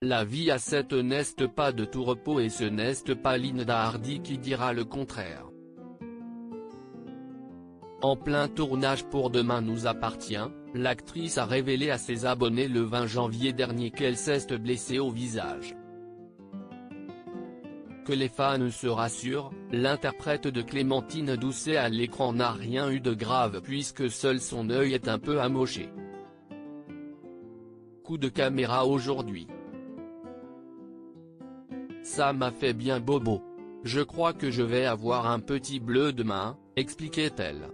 La vie à 7 n'est pas de tout repos et ce n'est pas Linda Hardy qui dira le contraire. En plein tournage pour Demain nous appartient, l'actrice a révélé à ses abonnés le 20 janvier dernier qu'elle s'est blessée au visage. Que les fans se rassurent, l'interprète de Clémentine Doucet à l'écran n'a rien eu de grave puisque seul son œil est un peu amoché. Coup de caméra aujourd'hui. Ça m'a fait bien bobo. Je crois que je vais avoir un petit bleu demain, expliquait-elle.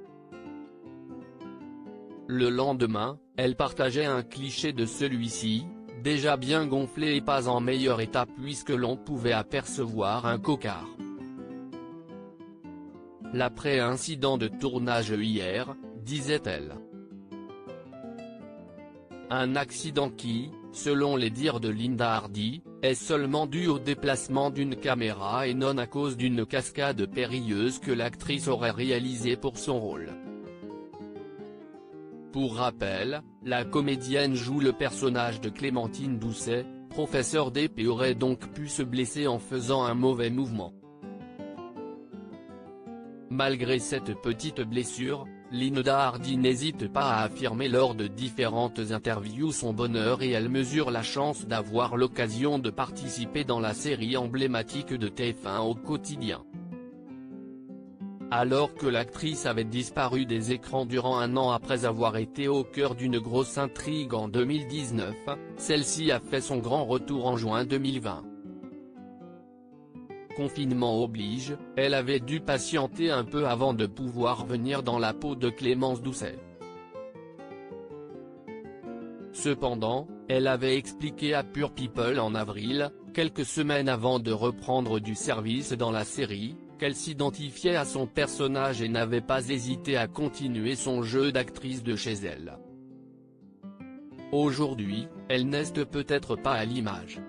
Le lendemain, elle partageait un cliché de celui-ci, déjà bien gonflé et pas en meilleur état puisque l'on pouvait apercevoir un cocard. L'après-incident de tournage hier, disait-elle. Un accident qui, selon les dires de Linda Hardy, est seulement dû au déplacement d'une caméra et non à cause d'une cascade périlleuse que l'actrice aurait réalisée pour son rôle. Pour rappel, la comédienne joue le personnage de Clémentine Doucet, professeure d'ép et aurait donc pu se blesser en faisant un mauvais mouvement. Malgré cette petite blessure, Linda Hardy n'hésite pas à affirmer lors de différentes interviews son bonheur et elle mesure la chance d'avoir l'occasion de participer dans la série emblématique de TF1 au quotidien. Alors que l'actrice avait disparu des écrans durant un an après avoir été au cœur d'une grosse intrigue en 2019, celle-ci a fait son grand retour en juin 2020. Confinement oblige, elle avait dû patienter un peu avant de pouvoir venir dans la peau de Clémence Doucet. Cependant, elle avait expliqué à Pure People en avril, quelques semaines avant de reprendre du service dans la série, qu'elle s'identifiait à son personnage et n'avait pas hésité à continuer son jeu d'actrice de chez elle. Aujourd'hui, elle n'est peut-être pas à l'image.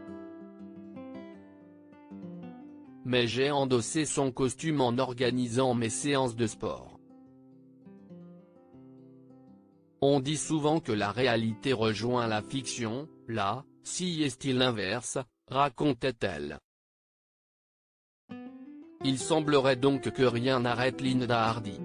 Mais j'ai endossé son costume en organisant mes séances de sport. On dit souvent que la réalité rejoint la fiction, là, si est-il l'inverse, racontait-elle. Il semblerait donc que rien n'arrête Linda Hardy.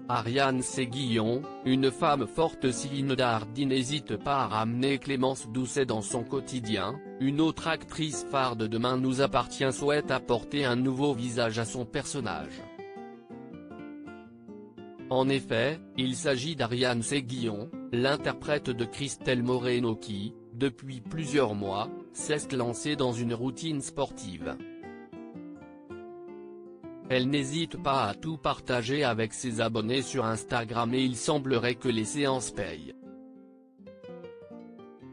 Ariane Séguillon, une femme forte. Si Linda Hardy n'hésite pas à ramener Clémence Doucet dans son quotidien, une autre actrice phare de Demain nous appartient souhaite apporter un nouveau visage à son personnage. En effet, il s'agit d'Ariane Séguillon, l'interprète de Christelle Moreno qui, depuis plusieurs mois, s'est lancée dans une routine sportive. Elle n'hésite pas à tout partager avec ses abonnés sur Instagram et il semblerait que les séances payent.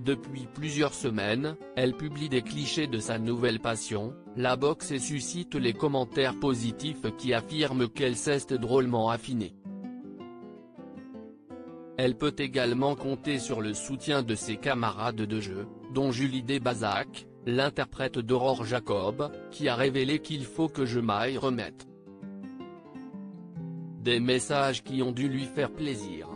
Depuis plusieurs semaines, elle publie des clichés de sa nouvelle passion, la boxe et suscite les commentaires positifs qui affirment qu'elle s'est drôlement affinée. Elle peut également compter sur le soutien de ses camarades de jeu, dont Julie Desbazac, l'interprète d'Aurore Jacob, qui a révélé qu'il faut que je m'aille remettre. Des messages qui ont dû lui faire plaisir.